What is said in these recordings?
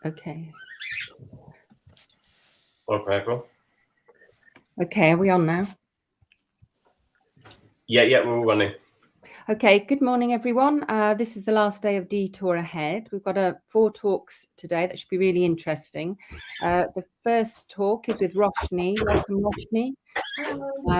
Okay. Okay, everyone. Okay, are we on now? Yeah, we're all running. Okay, good morning, everyone. This is the last day of Detour Ahead. We've got 4 talks today that should be really interesting. The first talk is with Roshni. Welcome, Roshni.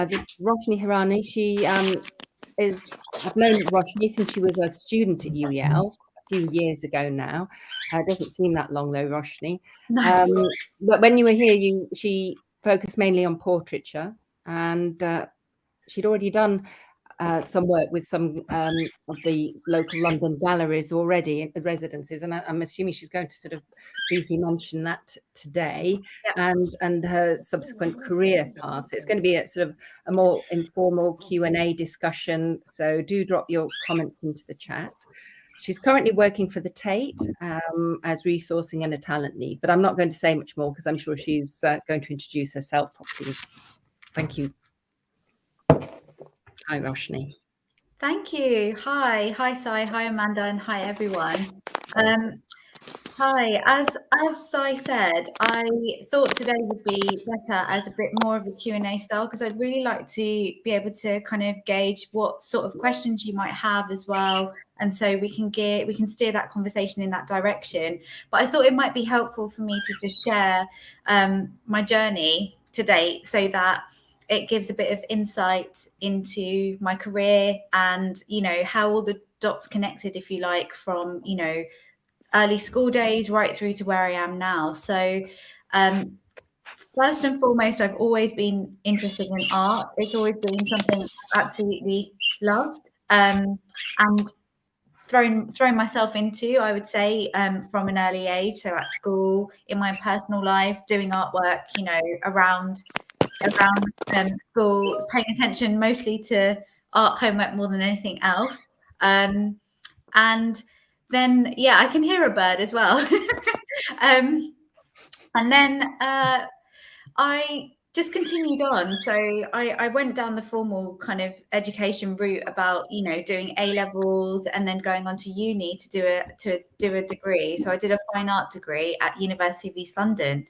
This is Roshni Hirani. She I've known Roshni since she was a student at UEL a few years ago now. It doesn't seem that long though, Roshni. No. But when you were here, she focused mainly on portraiture, and she'd already done some work with some of the local London galleries already, residences, and I'm assuming she's going to sort of briefly mention that today. Yep. and her subsequent career path. So it's going to be a sort of a more informal Q&A discussion. So do drop your comments into the chat. She's currently working for the Tate as resourcing and a talent lead, but I'm not going to say much more because I'm sure she's going to introduce herself properly. Thank you. Hi, Roshni. Thank you. Hi, Sai. Hi, Amanda, and hi, everyone. Hi. As Sai said, I thought today would be better as a bit more of a Q&A style, because I'd really like to be able to kind of gauge what sort of questions you might have as well, and so we can steer that conversation in that direction. But I thought it might be helpful for me to just share my journey to date, so that it gives a bit of insight into my career and, how all the dots connected, if you like, from, early school days right through to where I am now. So first and foremost, I've always been interested in art. It's always been something I've absolutely loved and thrown myself into, I would say, from an early age. So at school, in my personal life, doing artwork, around school, paying attention mostly to art homework more than anything else. And then, I can hear a bird as well. And then I just continued on. So I went down the formal kind of education route about, doing A levels and then going on to uni to do a degree. So I did a fine art degree at University of East London.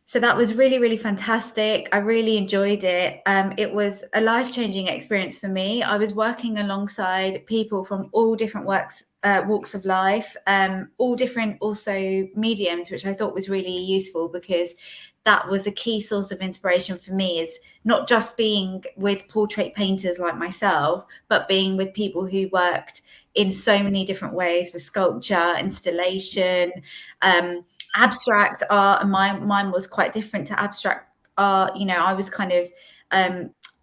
So that was really, really fantastic. I really enjoyed it. It was a life-changing experience for me. I was working alongside people from all different walks of life, all different also mediums, which I thought was really useful, because that was a key source of inspiration for me, is not just being with portrait painters like myself, but being with people who worked in so many different ways, with sculpture, installation, abstract art. And mine was quite different to abstract art. I was kind of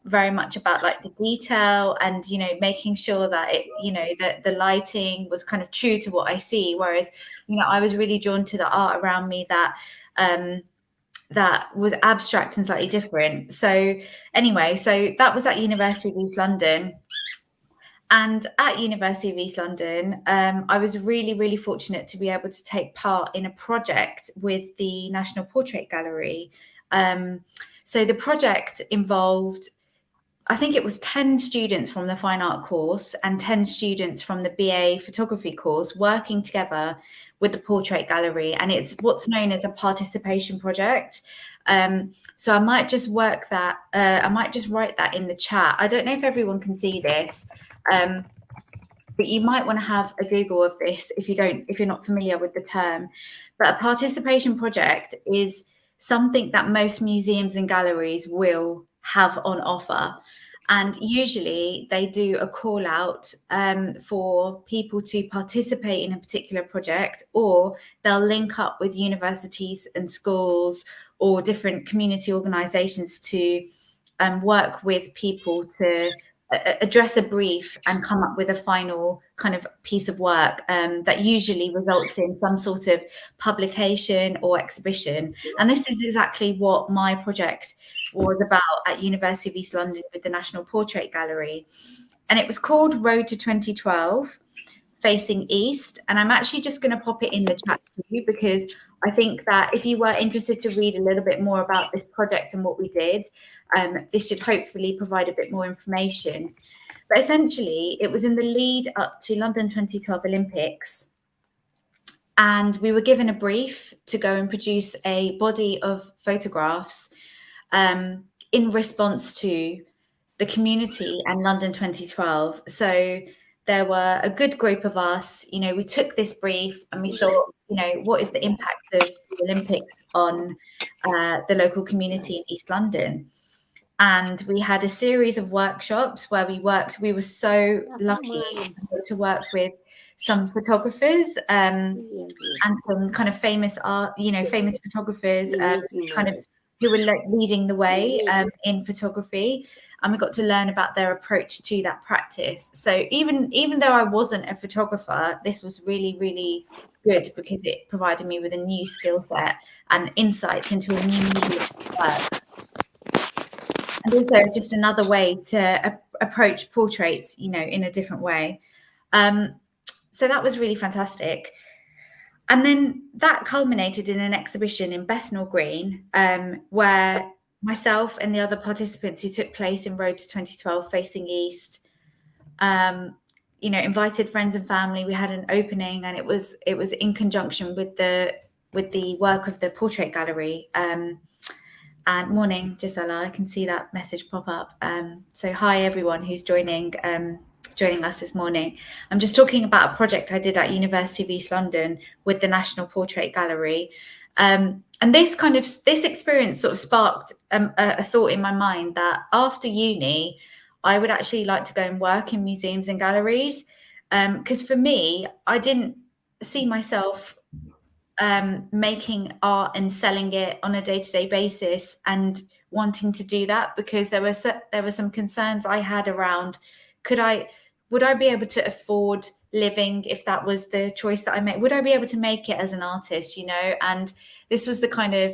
very much about like the detail and, making sure that it, that the lighting was kind of true to what I see. Whereas, I was really drawn to the art around me that was abstract and slightly different. So anyway, so that was at University of East London. And at University of East London, I was really, really fortunate to be able to take part in a project with the National Portrait Gallery. So the project involved, I think it was 10 students from the fine art course and 10 students from the BA photography course working together with the Portrait Gallery. And it's what's known as a participation project. So I might just write that in the chat. I don't know if everyone can see this. But you might want to have a Google of this if you're not familiar with the term. But a participation project is something that most museums and galleries will have on offer. And usually they do a call out for people to participate in a particular project, or they'll link up with universities and schools or different community organizations to work with people to address a brief and come up with a final kind of piece of work that usually results in some sort of publication or exhibition. And this is exactly what my project was about at University of East London with the National Portrait Gallery. And it was called Road to 2012, Facing East. And I'm actually just going to pop it in the chat to you, because I think that if you were interested to read a little bit more about this project and what we did, this should hopefully provide a bit more information. But essentially, it was in the lead up to London 2012 Olympics. And we were given a brief to go and produce a body of photographs in response to the community and London 2012. So there were a good group of us, we took this brief and we thought, what is the impact of the Olympics on the local community in East London? And we had a series of workshops where we were so lucky to work with some photographers and some kind of famous photographers who were leading the way in photography. And we got to learn about their approach to that practice. So even though I wasn't a photographer, this was really, really good because it provided me with a new skill set and insights into a new medium of work. And also just another way to approach portraits, in a different way. So that was really fantastic. And then that culminated in an exhibition in Bethnal Green, where myself and the other participants who took place in Road to 2012 Facing East, invited friends and family. We had an opening, and it was in conjunction with the work of the Portrait Gallery. And morning, Gisela, I can see that message pop up. So hi everyone who's joining us this morning. I'm just talking about a project I did at University of East London with the National Portrait Gallery. And this experience sort of sparked a thought in my mind that after uni, I would actually like to go and work in museums and galleries. Because for me, I didn't see myself making art and selling it on a day-to-day basis and wanting to do that, because there were some concerns I had around would I be able to afford living if that was the choice that I made? Would I be able to make it as an artist, And this was the kind of,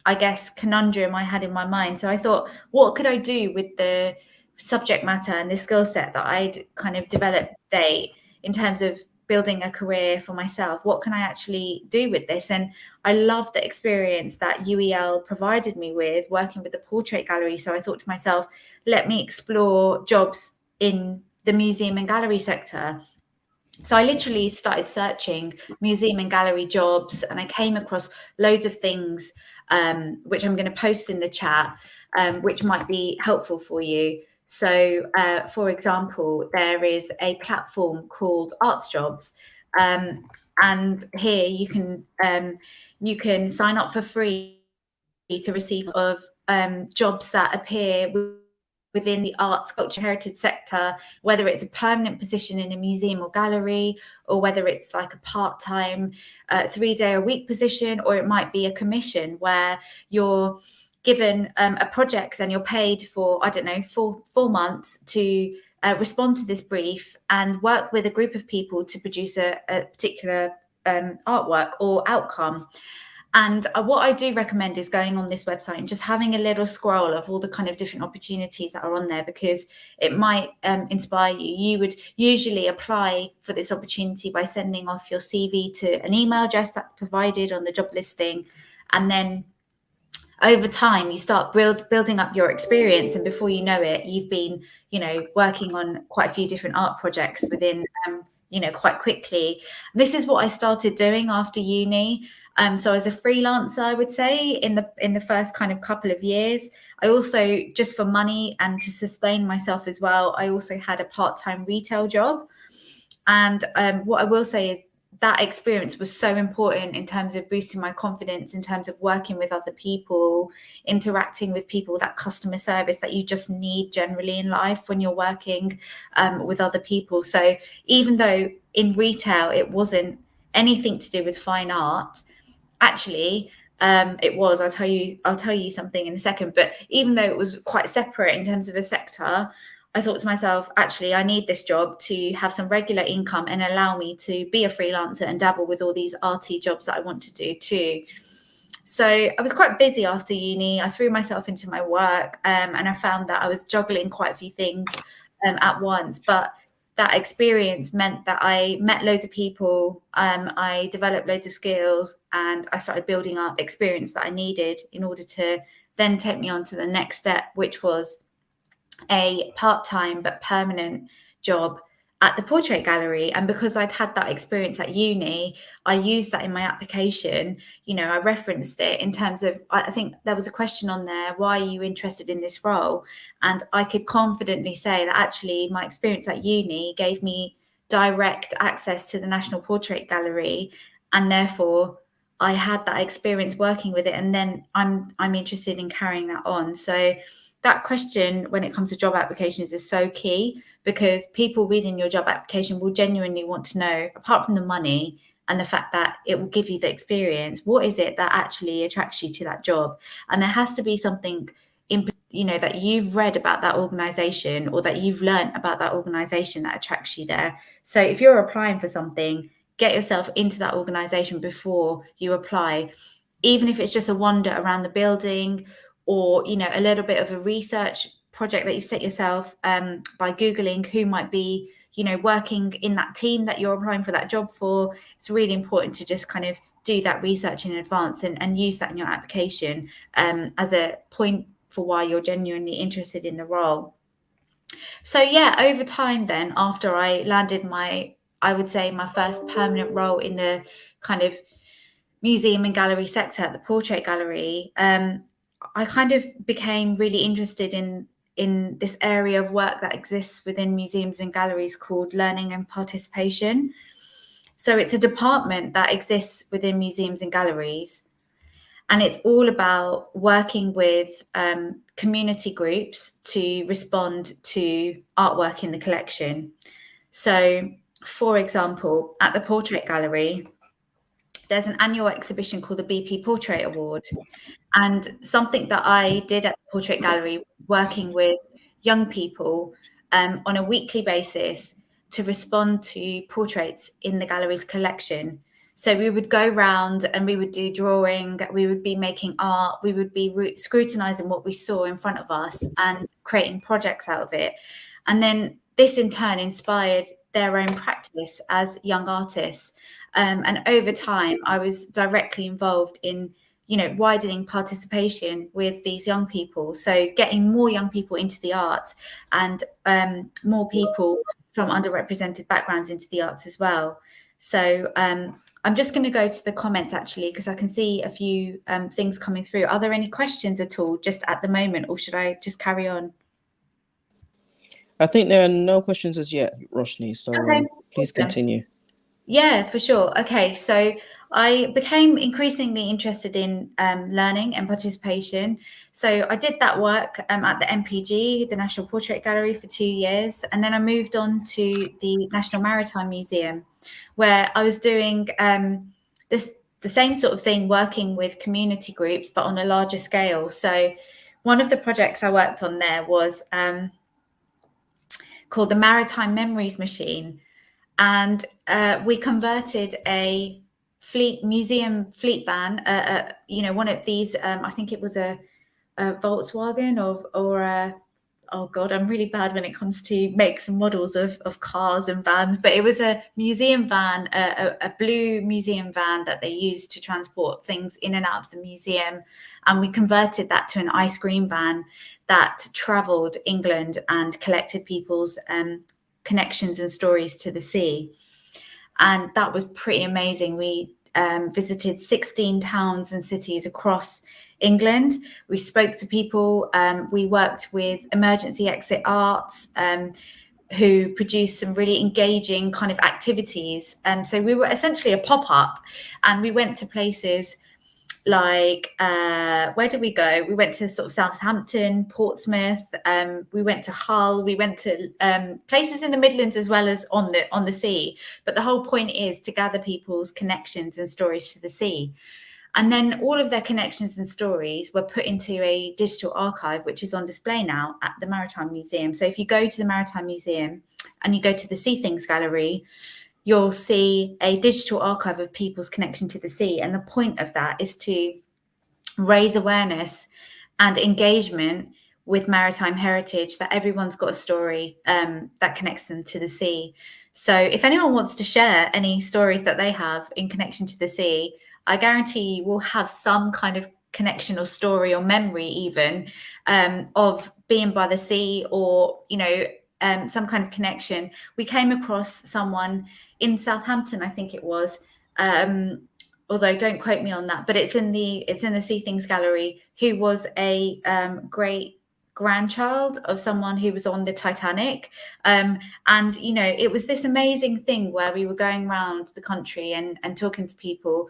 I guess, conundrum I had in my mind. So I thought, what could I do with the subject matter and the skill set that I'd kind of developed today in terms of building a career for myself? What can I actually do with this? And I loved the experience that UEL provided me with working with the Portrait Gallery. So I thought to myself, let me explore jobs in the museum and gallery sector. So I literally started searching museum and gallery jobs, and I came across loads of things, which I'm going to post in the chat, which might be helpful for you. So, for example, there is a platform called Arts Jobs, and here you can sign up for free to receive of jobs that appear within the arts, culture, heritage sector, whether it's a permanent position in a museum or gallery, or whether it's like a part-time 3-day-a-week position, or it might be a commission where you're given a project and you're paid for, I don't know, 4 months to respond to this brief and work with a group of people to produce a particular artwork or outcome. And what I do recommend is going on this website and just having a little scroll of all the kind of different opportunities that are on there, because it might inspire you. You would usually apply for this opportunity by sending off your CV to an email address that's provided on the job listing. And then over time, you start building up your experience. And before you know it, you've been, working on quite a few different art projects within, quite quickly. And this is what I started doing after uni. So as a freelancer, I would say in the first kind of couple of years, I also, just for money and to sustain myself as well, I also had a part-time retail job. And what I will say is that experience was so important in terms of boosting my confidence, in terms of working with other people, interacting with people, that customer service that you just need generally in life when you're working with other people. So even though in retail it wasn't anything to do with fine art, actually it was. I'll tell you something in a second. But even though it was quite separate in terms of a sector, I thought to myself, actually, I need this job to have some regular income and allow me to be a freelancer and dabble with all these arty jobs that I want to do too. So I was quite busy after uni. I threw myself into my work, and I found that I was juggling quite a few things at once. But that experience meant that I met loads of people, I developed loads of skills, and I started building up experience that I needed in order to then take me on to the next step, which was a part-time but permanent job at the portrait gallery. And because I'd had that experience at uni, I used that in my application. I referenced it in terms of, I think there was a question on there, why are you interested in this role? And I could confidently say that actually my experience at uni gave me direct access to the National Portrait Gallery, and therefore I had that experience working with it, and then I'm interested in carrying that on. So that question, when it comes to job applications, is so key, because people reading your job application will genuinely want to know, apart from the money and the fact that it will give you the experience, what is it that actually attracts you to that job? And there has to be something that you've read about that organization, or that you've learned about that organization, that attracts you there. So if you're applying for something, get yourself into that organization before you apply, even if it's just a wander around the building, or a little bit of a research project that you set yourself by Googling who might be working in that team that you're applying for that job for. It's really important to just kind of do that research in advance and use that in your application as a point for why you're genuinely interested in the role. So yeah, over time then, after I landed I would say my first permanent role in the kind of museum and gallery sector at the Portrait Gallery, I kind of became really interested in this area of work that exists within museums and galleries called learning and participation. So it's a department that exists within museums and galleries, and it's all about working with community groups to respond to artwork in the collection. So, for example, at the Portrait Gallery, there's an annual exhibition called the BP Portrait Award. And something that I did at the Portrait Gallery, working with young people on a weekly basis to respond to portraits in the gallery's collection. So we would go round and we would do drawing, we would be making art, we would be scrutinizing what we saw in front of us and creating projects out of it. And then this in turn inspired their own practice as young artists. And over time, I was directly involved in widening participation with these young people. So getting more young people into the arts, and more people from underrepresented backgrounds into the arts as well. So I'm just going to go to the comments actually, because I can see a few things coming through. Are there any questions at all just at the moment, or should I just carry on? I think there are no questions as yet, Roshni, so okay, please continue. Yeah, for sure. Okay, so I became increasingly interested in learning and participation. So I did that work at the NPG, the National Portrait Gallery, for 2 years. And then I moved on to the National Maritime Museum, where I was doing the same sort of thing, working with community groups, but on a larger scale. So one of the projects I worked on there was called the Maritime Memories Machine. And we converted a museum fleet van, one of these, I think it was a Volkswagen or a, oh God, I'm really bad when it comes to makes and models of cars and vans, but it was a museum van, a blue museum van that they used to transport things in and out of the museum. And we converted that to an ice cream van that traveled England and collected people's connections and stories to the sea. And that was pretty amazing. We visited 16 towns and cities across England. We spoke to people. We worked with Emergency Exit Arts, who produced some really engaging kind of activities. So we were essentially a pop-up, and we went to places like where did we go? We went to sort of Southampton, Portsmouth, we went to Hull, we went to places in the Midlands as well as on the sea. But the whole point is to gather people's connections and stories to the sea. And then all of their connections and stories were put into a digital archive, which is on display now at the Maritime Museum. So if you go to the Maritime Museum and you go to the Sea Things Gallery, you'll see a digital archive of people's connection to the sea. And the point of that is to raise awareness and engagement with maritime heritage, that everyone's got a story that connects them to the sea. So if anyone wants to share any stories that they have in connection to the sea, I guarantee you will have some kind of connection or story or memory even of being by the sea, or, some kind of connection. We came across someone in Southampton, I think it was, although don't quote me on that, but it's in the See Things Gallery, who was a great grandchild of someone who was on the Titanic. And, you know, it was this amazing thing where we were going around the country and talking to people,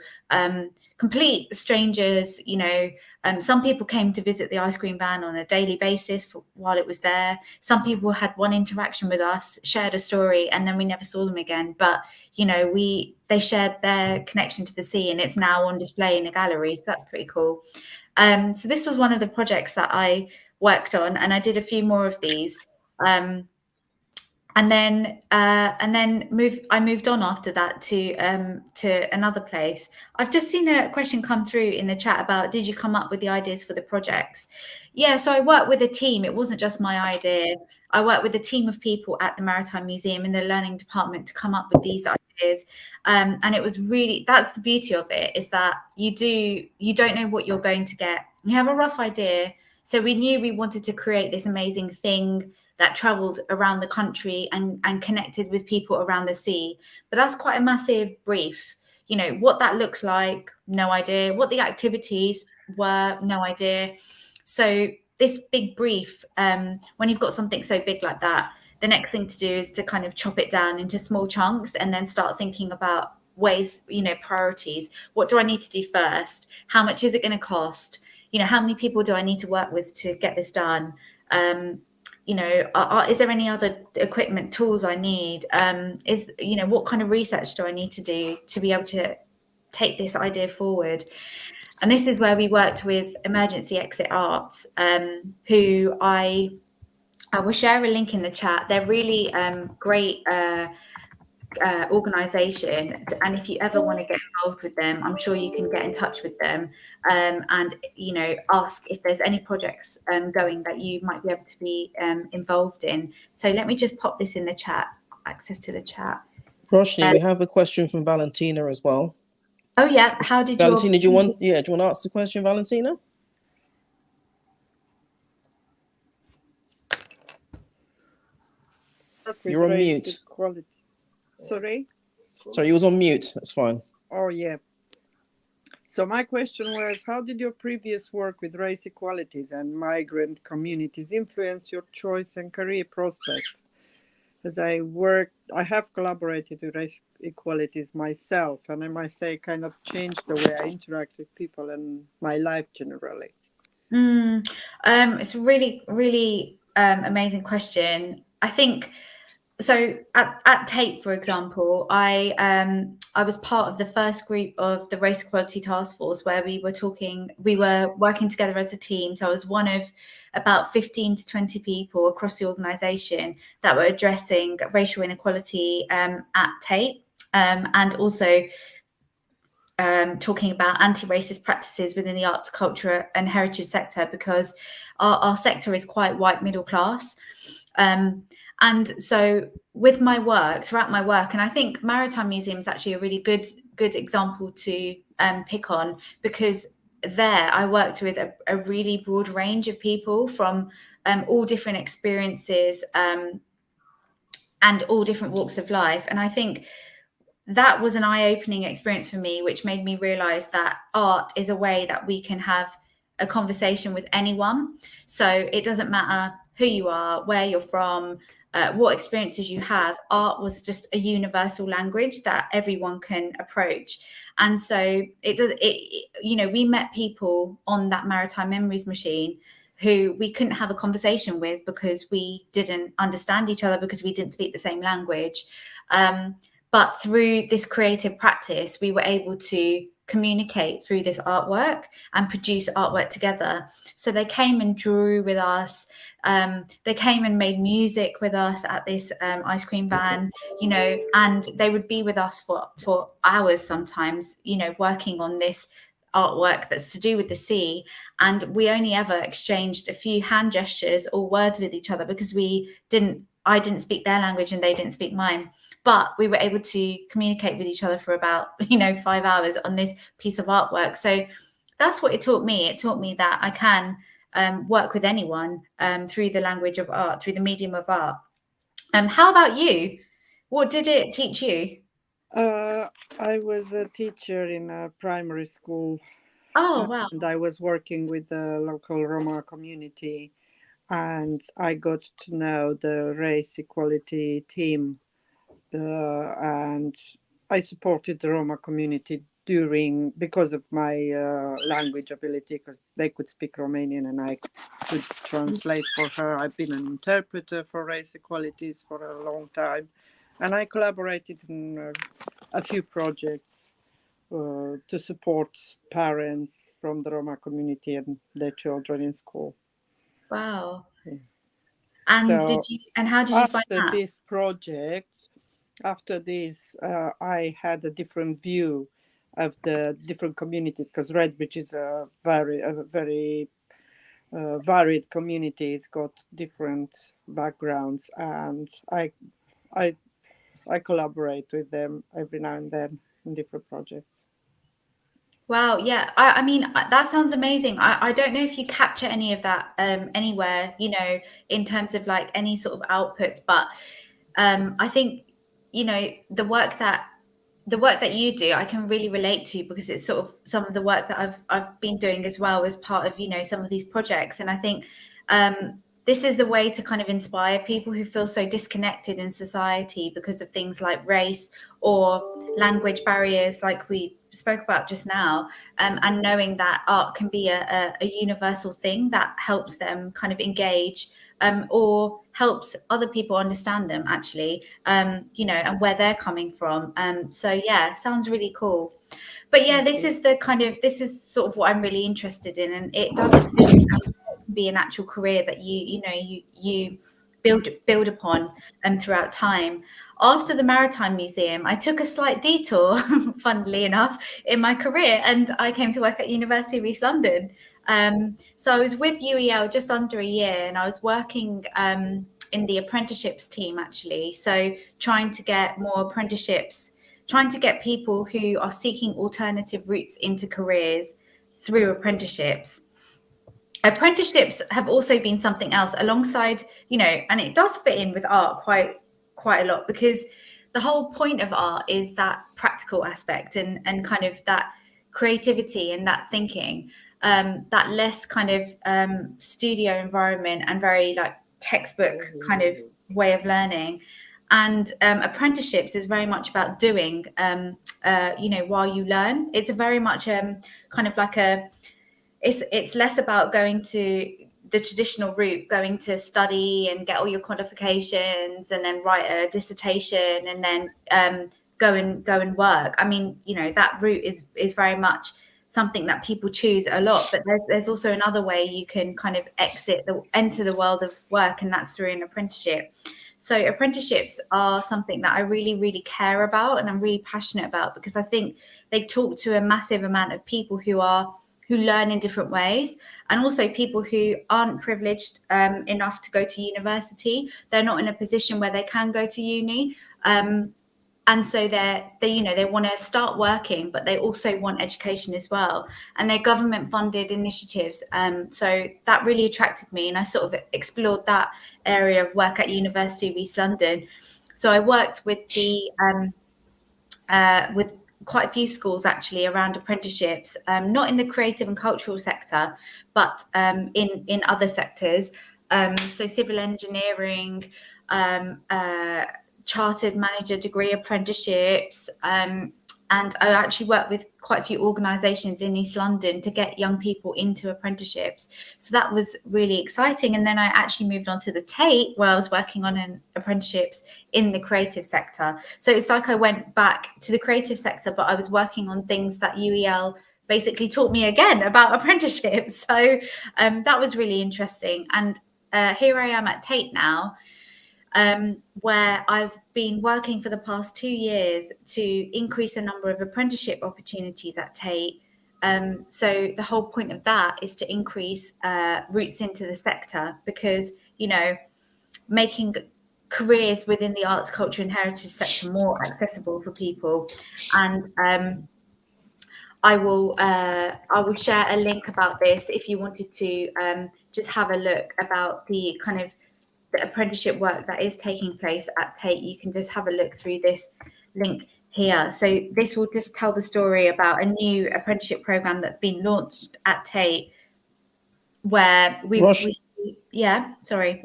complete strangers, you know. Some people came to visit the ice cream van on a daily basis while it was there. Some people had one interaction with us, shared a story, and then we never saw them again. But, you know, they shared their connection to the sea, and it's now on display in the gallery. So that's pretty cool. So this was one of the projects that I worked on, and I did a few more of these. And then I moved on after that to another place. I've just seen a question come through in the chat about, did you come up with the ideas for the projects? Yeah, so I worked with a team. It wasn't just my idea. I worked with a team of people at the Maritime Museum in the learning department to come up with these ideas. And it was really, that's the beauty of it, is that you don't know what you're going to get. You have a rough idea. So we knew we wanted to create this amazing thing that traveled around the country and connected with people around the sea. But that's quite a massive brief. You know, what that looks like, no idea. What the activities were, no idea. So this big brief, when you've got something so big like that, the next thing to do is to kind of chop it down into small chunks and then start thinking about ways, you know, priorities. What do I need to do first? How much is it going to cost? You know, how many people do I need to work with to get this done? You know, is there any other equipment, tools I need? You know, what kind of research do I need to do to be able to take this idea forward? And this is where we worked with Emergency Exit Arts, who I will share a link in the chat. They're really great organization, and if you ever want to get involved with them, I'm sure you can get in touch with them, and, you know, ask if there's any projects going that you might be able to be involved in. So let me just pop this in the chat, access to the chat. Roshni, we have a question from Valentina as well. Oh yeah, how did Valentina, do you want to ask the question, Valentina? You're on mute. Sorry? Sorry, you was on mute. That's fine. Oh, yeah. So my question was, how did your previous work with race equalities and migrant communities influence your choice and career prospect? As I have collaborated with race equalities myself, and I might say kind of changed the way I interact with people and my life generally. It's a really, really amazing question. I think, so at Tate, for example, I was part of the first group of the Race Equality Taskforce, where we were working together as a team. So I was one of about 15 to 20 people across the organisation that were addressing racial inequality at Tate, and also talking about anti-racist practices within the arts, culture and heritage sector, because our sector is quite white middle class. And so with my work, throughout my work, and I think Maritime Museum is actually a really good example to pick on, because there I worked with a really broad range of people from all different experiences and all different walks of life. And I think that was an eye-opening experience for me, which made me realize that art is a way that we can have a conversation with anyone. So it doesn't matter who you are, where you're from, what experiences you have. Art was just a universal language that everyone can approach. And so you know, we met people on that Maritime Memories machine who we couldn't have a conversation with because we didn't understand each other, because we didn't speak the same language. But through this creative practice, we were able to communicate through this artwork and produce artwork together. So they came and drew with us. They came and made music with us at this ice cream van, you know, and they would be with us for hours sometimes, you know, working on this artwork that's to do with the sea. And we only ever exchanged a few hand gestures or words with each other, because I didn't speak their language and they didn't speak mine, but we were able to communicate with each other for about, you know, 5 hours on this piece of artwork. So that's what it taught me. It taught me that I can work with anyone through the language of art, through the medium of art. How about you? What did it teach you? I was a teacher in a primary school. Oh, wow. And I was working with the local Roma community, and I got to know the race equality team, and I supported the Roma community because of my language ability, because they could speak Romanian and I could translate for her. I've been an interpreter for race equalities for a long time, and I collaborated in a few projects to support parents from the Roma community and their children in school. Wow. Yeah. And So how did you find after that? this project, I had a different view of the different communities, because Redbridge is a very varied community. It's got different backgrounds, and I collaborate with them every now and then in different projects. Wow, yeah. I mean, that sounds amazing. I don't know if you capture any of that anywhere, you know, in terms of like any sort of outputs, but I think, you know, the work that you do, I can really relate to, because it's sort of some of the work that I've been doing as well as part of, you know, some of these projects. And I think this is the way to kind of inspire people who feel so disconnected in society because of things like race or language barriers, like we spoke about just now, and knowing that art can be a universal thing that helps them kind of engage, or helps other people understand them, actually, you know, and where they're coming from. So yeah, sounds really cool. But yeah, this is sort of what I'm really interested in, and it does exist. Be an actual career that you build upon throughout time. After the Maritime Museum, I took a slight detour, funnily enough, in my career, and I came to work at University of East London. So I was with UEL just under a year, and I was working in the apprenticeships team, actually. So trying to get more apprenticeships, trying to get people who are seeking alternative routes into careers through apprenticeships. Apprenticeships have also been something else alongside, you know, and it does fit in with art quite a lot, because the whole point of art is that practical aspect and kind of that creativity and that thinking, that less kind of studio environment and very like textbook kind of way of learning. And apprenticeships is very much about doing, you know, while you learn. It's a very much kind of like a, it's less about going to the traditional route, going to study and get all your qualifications and then write a dissertation and then go and work. I mean, you know, that route is very much something that people choose a lot, but there's also another way you can kind of enter the world of work, and that's through an apprenticeship. So apprenticeships are something that I really, really care about and I'm really passionate about, because I think they talk to a massive amount of people who learn in different ways, and also people who aren't privileged enough to go to university. They're not in a position where they can go to uni, and so they you know, they want to start working, but they also want education as well, and they're government funded initiatives. So that really attracted me, and I sort of explored that area of work at University of East London. So I worked with the with quite a few schools actually around apprenticeships, not in the creative and cultural sector, but in other sectors. So civil engineering, chartered manager degree apprenticeships, and I actually worked with quite a few organisations in East London to get young people into apprenticeships. So that was really exciting. And then I actually moved on to the Tate, where I was working on an apprenticeships in the creative sector. So it's like I went back to the creative sector, but I was working on things that UEL basically taught me again about apprenticeships. So that was really interesting. And here I am at Tate now, where I've been working for the past 2 years to increase the number of apprenticeship opportunities at Tate. So the whole point of that is to increase routes into the sector, because, you know, making careers within the arts, culture and heritage sector more accessible for people. And I will share a link about this if you wanted to just have a look about the kind of the apprenticeship work that is taking place at Tate, you can just have a look through this link here. So this will just tell the story about a new apprenticeship program that's been launched at Tate, where we sorry.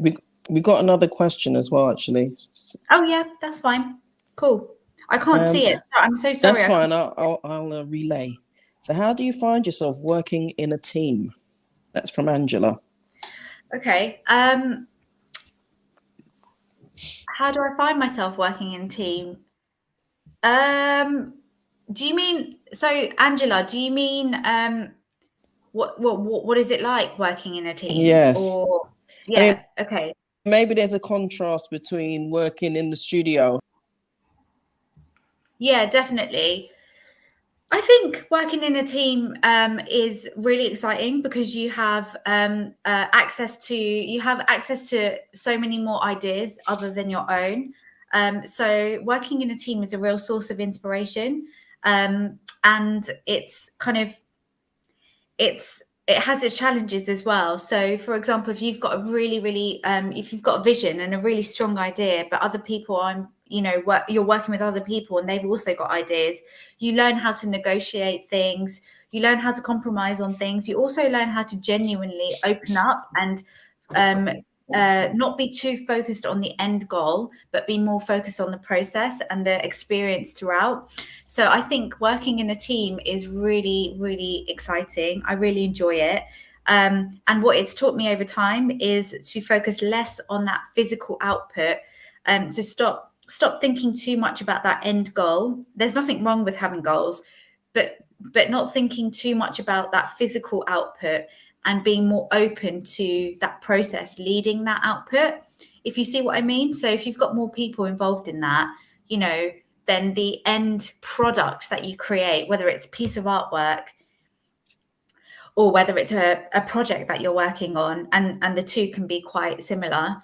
We got another question as well, actually. Oh yeah, that's fine. Cool. I can't see it. I'm so sorry. That's fine. I'll relay. So how do you find yourself working in a team? That's from Angela. Okay. How do I find myself working in a team? Do you mean, so Angela, do you mean what is it like working in a team? Yes. Or yeah, okay. Maybe there's a contrast between working in the studio. Yeah, definitely. I think working in a team is really exciting because you have access to so many more ideas other than your own. So working in a team is a real source of inspiration, and it's kind of it has its challenges as well. So, for example, if you've got a if you've got a vision and a really strong idea, but other people you're working with other people and they've also got ideas, you learn how to negotiate things, you learn how to compromise on things, you also learn how to genuinely open up and not be too focused on the end goal, but be more focused on the process and the experience throughout. So I think working in a team is really, really exciting. I really enjoy it. And what it's taught me over time is to focus less on that physical output, to stop thinking too much about that end goal. There's nothing wrong with having goals, but not thinking too much about that physical output and being more open to that process leading that output, if you see what I mean. So if you've got more people involved in that, then the end product that you create, whether it's a piece of artwork or whether it's a project that you're working on, and the two can be quite similar,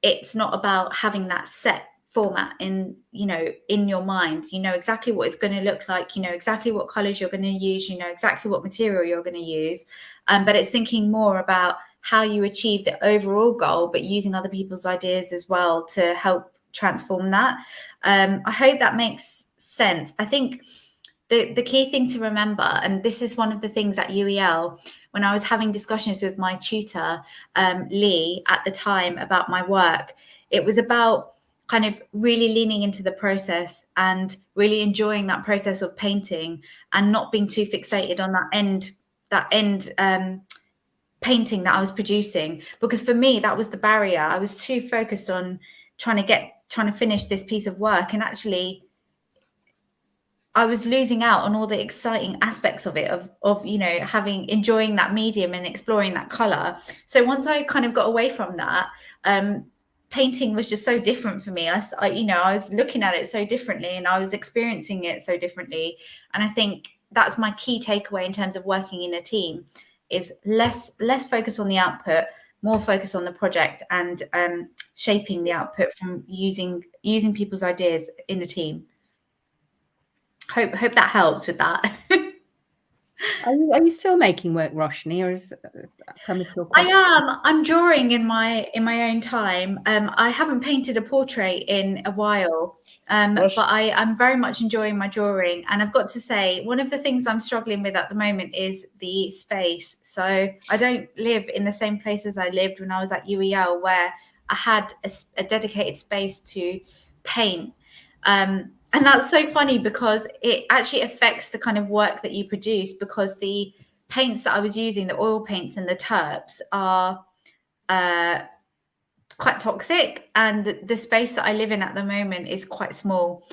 it's not about having that set format in your mind. You know exactly what it's going to look like, you know exactly what colors you're going to use, you know exactly what material you're going to use, but it's thinking more about how you achieve the overall goal, but using other people's ideas as well to help transform that. I hope that makes sense. I think the key thing to remember, and this is one of the things at UEL, when I was having discussions with my tutor, Lee, at the time about my work, it was about kind of really leaning into the process and really enjoying that process of painting and not being too fixated on that end painting that I was producing. Because for me, that was the barrier. I was too focused on trying to finish this piece of work, and actually I was losing out on all the exciting aspects of it, of enjoying that medium and exploring that color. So once I kind of got away from that, painting was just so different for me. I was looking at it so differently and I was experiencing it so differently. And I think that's my key takeaway in terms of working in a team, is less focus on the output, more focus on the project, and shaping the output from using people's ideas in a team. Hope that helps with that. Are you still making work, Roshni, or is that premature I question? am. I'm drawing in my own time. I haven't painted a portrait in a while, but I'm very much enjoying my drawing. And I've got to say, one of the things I'm struggling with at the moment is the space. So I don't live in the same place as I lived when I was at UEL, where I had a dedicated space to paint. And that's so funny because it actually affects the kind of work that you produce, because the paints that I was using, the oil paints and the terps, are quite toxic, and the space that I live in at the moment is quite small.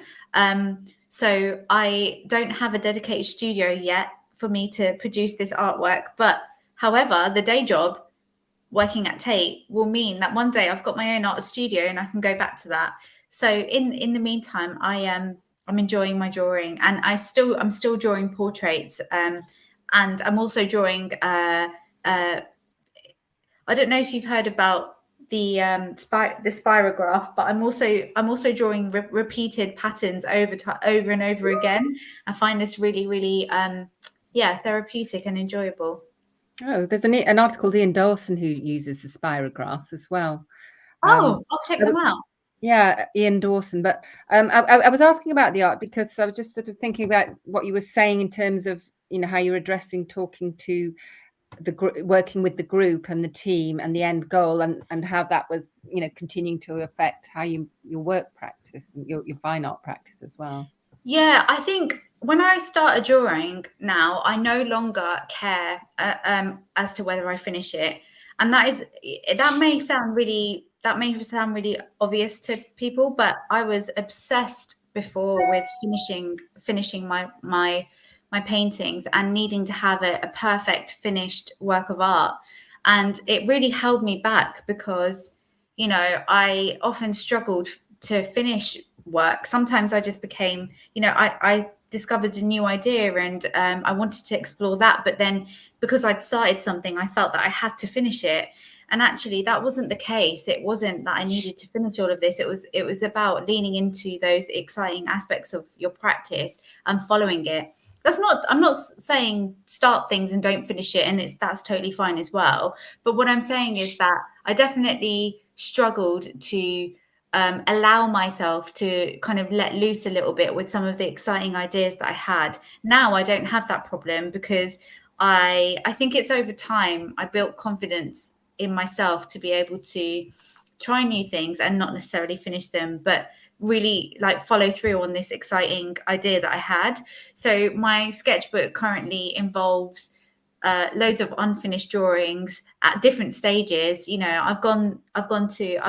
So I don't have a dedicated studio yet for me to produce this artwork. But however, the day job working at Tate will mean that one day I've got my own art studio and I can go back to that. So in the meantime, I'm enjoying my drawing, and I'm still drawing portraits, and I'm also drawing. I don't know if you've heard about the spirograph, but I'm also drawing repeated patterns over and over again. I find this really, really therapeutic and enjoyable. Oh, there's an article called Ian Dawson who uses the spirograph as well. Oh, I'll check them out. Yeah, Ian Dawson. But I was asking about the art because I was just sort of thinking about what you were saying in terms of, you know, how you're addressing talking to the working with the group and the team and the end goal, and how that was, you know, continuing to affect how your work practice, your fine art practice as well. Yeah, I think when I start a drawing now, I no longer care as to whether I finish it, and that may sound really obvious to people, but I was obsessed before with finishing my paintings and needing to have a perfect finished work of art, and it really held me back because, you know, I often struggled to finish work. Sometimes I just became, you know, I discovered a new idea and I wanted to explore that, but then because I'd started something, I felt that I had to finish it. And actually that wasn't the case. It wasn't that I needed to finish all of this. It was about leaning into those exciting aspects of your practice and following it. I'm not saying start things and don't finish it, and that's totally fine as well. But what I'm saying is that I definitely struggled to allow myself to kind of let loose a little bit with some of the exciting ideas that I had. Now I don't have that problem because I think it's over time I built confidence in myself to be able to try new things and not necessarily finish them, but really like follow through on this exciting idea that I had. So my sketchbook currently involves loads of unfinished drawings at different stages. You know, I've gone to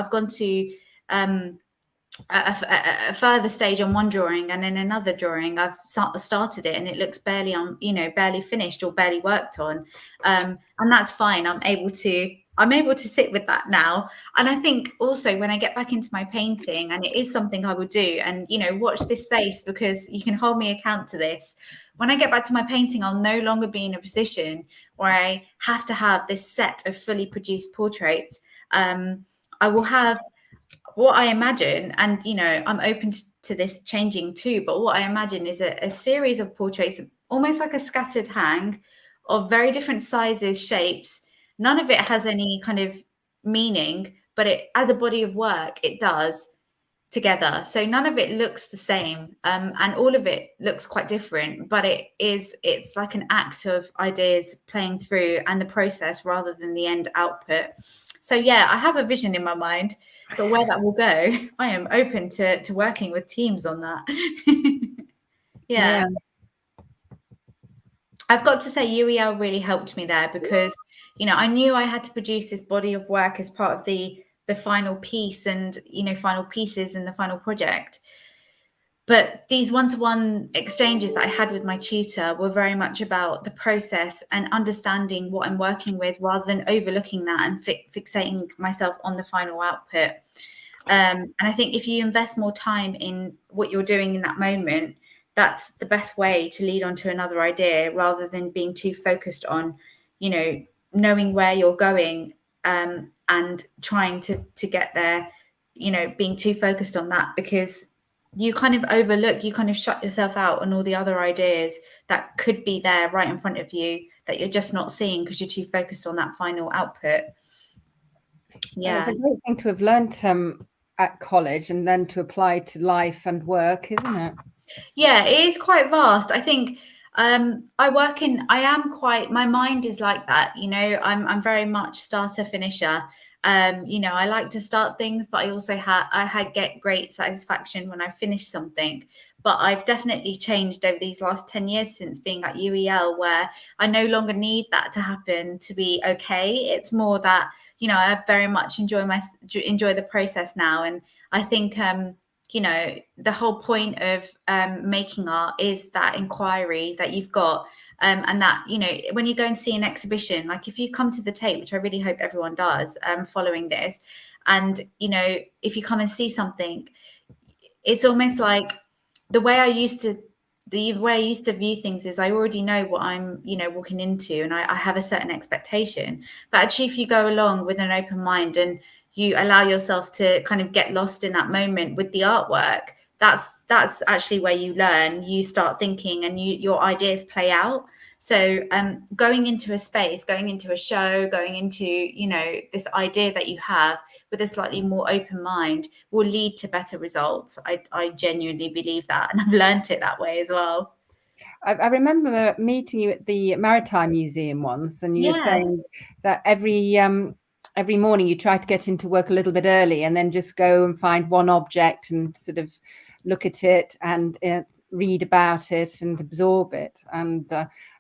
a further stage on one drawing, and in another drawing I've started it and it looks barely finished or barely worked on, and that's fine. I'm able to sit with that now. And I think also when I get back into my painting, and it is something I will do, and you know, watch this space because you can hold me account to this. When I get back to my painting, I'll no longer be in a position where I have to have this set of fully produced portraits. I will have what I imagine, and you know, I'm open to this changing too, but what I imagine is a series of portraits, almost like a scattered hang of very different sizes, shapes. None of it has any kind of meaning, but it, as a body of work, it does together. So none of it looks the same, and all of it looks quite different, but it's like an act of ideas playing through and the process rather than the end output. So yeah, I have a vision in my mind, but where that will go, I am open to working with teams on that. Yeah. I've got to say UEL really helped me there because, you know, I knew I had to produce this body of work as part of the final piece and, you know, final pieces in the final project. But these one-to-one exchanges that I had with my tutor were very much about the process and understanding what I'm working with rather than overlooking that and fixating myself on the final output. And I think if you invest more time in what you're doing in that moment, that's the best way to lead on to another idea rather than being too focused on, you know, knowing where you're going and trying to get there, you know, being too focused on that, because you kind of overlook, you kind of shut yourself out on all the other ideas that could be there right in front of you that you're just not seeing because you're too focused on that final output. Yeah. It's a great thing to have learnt at college and then to apply to life and work, isn't it? Yeah, it is quite vast. I think my mind is like that, you know, I'm very much starter finisher. You know, I like to start things, but I also get great satisfaction when I finish something. But I've definitely changed over these last 10 years since being at UEL, where I no longer need that to happen to be okay. It's more that, you know, I very much enjoy the process now. And I think you know, the whole point of making art is that inquiry that you've got, and that, you know, when you go and see an exhibition, like if you come to the Tate, which I really hope everyone does following this, and, you know, if you come and see something, it's almost like the way I used to view things is I already know what I'm, you know, walking into, and I have a certain expectation. But actually, if you go along with an open mind and you allow yourself to kind of get lost in that moment with the artwork, that's actually where you learn. You start thinking and your ideas play out. So going into a space, going into a show, going into, you know, this idea that you have with a slightly more open mind will lead to better results. I genuinely believe that, and I've learnt it that way as well. I remember meeting you at the Maritime Museum once, and you were saying that every morning you try to get into work a little bit early and then just go and find one object and sort of look at it and read about it and absorb it. And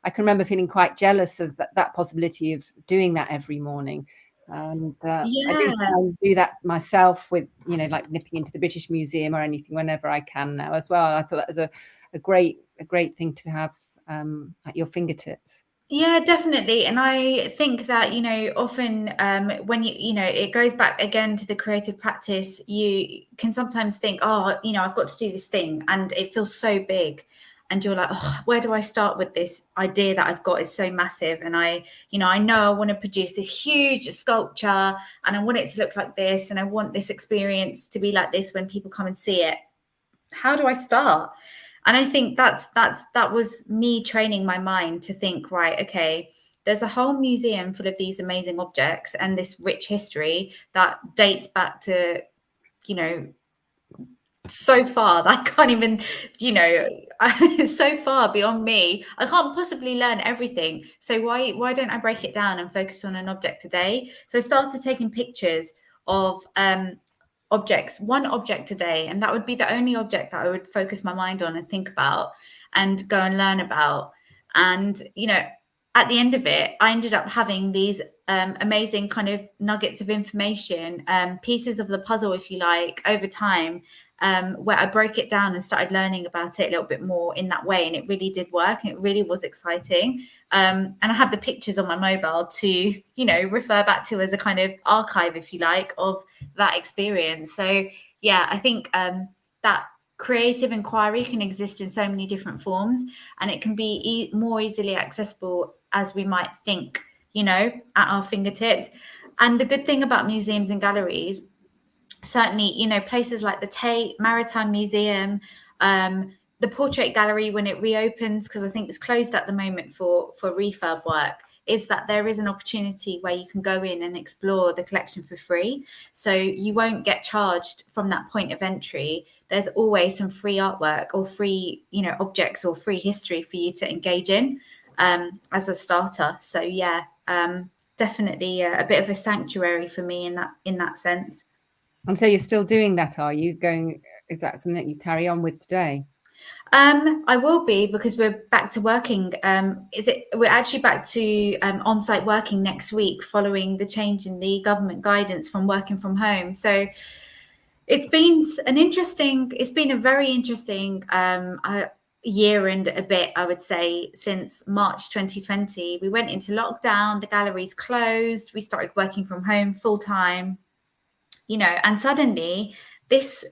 I can remember feeling quite jealous of that possibility of doing that every morning. And I do try and do that myself with, you know, like nipping into the British Museum or anything whenever I can now as well. I thought that was a great thing to have at your fingertips. Yeah, definitely. And I think that, you know, often when you know, it goes back again to the creative practice, you can sometimes think, oh, you know, I've got to do this thing, and it feels so big. And you're like, oh, where do I start with this idea that I've got is so massive? And I know I want to produce this huge sculpture, and I want it to look like this, and I want this experience to be like this when people come and see it. How do I start? And I think that was me training my mind to think, right, okay, there's a whole museum full of these amazing objects and this rich history that dates back to, you know, so far that I can't even, you know, so far beyond me. I can't possibly learn everything. So why don't I break it down and focus on an object a day? So I started taking pictures of objects, one object a day, and that would be the only object that I would focus my mind on and think about and go and learn about. And, you know, at the end of it, I ended up having these amazing kind of nuggets of information, pieces of the puzzle, if you like, over time, where I broke it down and started learning about it a little bit more in that way. And it really did work, and it really was exciting. And I have the pictures on my mobile to, you know, refer back to as a kind of archive, if you like, of that experience. So, yeah, I think that creative inquiry can exist in so many different forms, and it can be more easily accessible as we might think, you know, at our fingertips. And the good thing about museums and galleries, certainly, you know, places like the Tate Maritime Museum, the Portrait Gallery, when it reopens, because I think it's closed at the moment for refurb work, is that there is an opportunity where you can go in and explore the collection for free. So you won't get charged from that point of entry. There's always some free artwork or free, you know, objects or free history for you to engage in as a starter. So yeah, definitely a bit of a sanctuary for me in that sense. And so you're still doing that, are you? Is that something that you carry on with today? I will be, because we're back to working. We're actually back to on-site working next week, following the change in the government guidance from working from home. So it's been a very interesting year and a bit, I would say, since March 2020. We went into lockdown, the galleries closed, we started working from home full time, you know, and suddenly this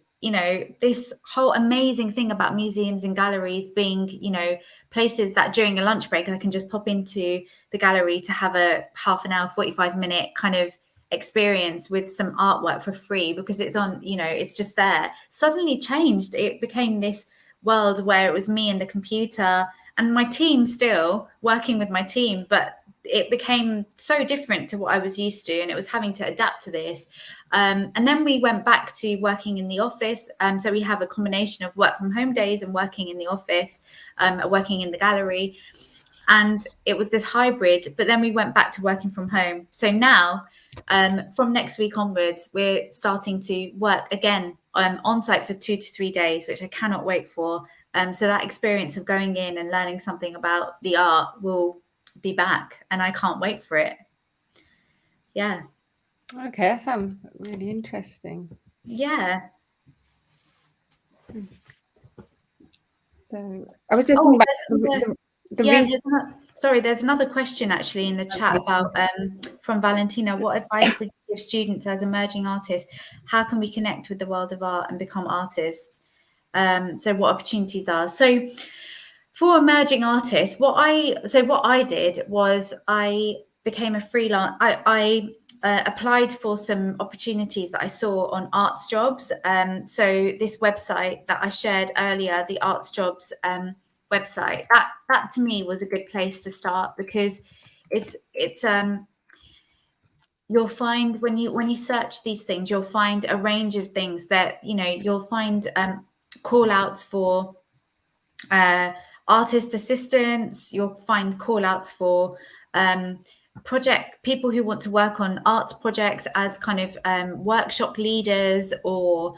whole amazing thing about museums and galleries being, you know, places that during a lunch break I can just pop into the gallery to have a half an hour, 45-minute kind of experience with some artwork for free because it's on, you know, it's just there, suddenly changed. It became this world where it was me and the computer and my team, still working with my team, but it became so different to what I was used to, and it was having to adapt to this. And then we went back to working in the office. So we have a combination of work from home days and working in the office, working in the gallery. And it was this hybrid, but then we went back to working from home. So now, from next week onwards, we're starting to work again on site for 2 to 3 days, which I cannot wait for. So that experience of going in and learning something about the art will be back, and I can't wait for it. Yeah. Okay, that sounds really interesting. Yeah. So I was just thinking about there's another question actually in the chat about from Valentina. What advice would you give students as emerging artists? How can we connect with the world of art and become artists? So what opportunities are? So for emerging artists, what I did was I became a freelance. I applied for some opportunities that I saw on Arts Jobs. So this website that I shared earlier, the Arts Jobs website. That to me was a good place to start, because it's you'll find when you search these things, you'll find a range of things that, you know, you'll find call outs for artist assistants, you'll find call outs for project people who want to work on arts projects as kind of workshop leaders, or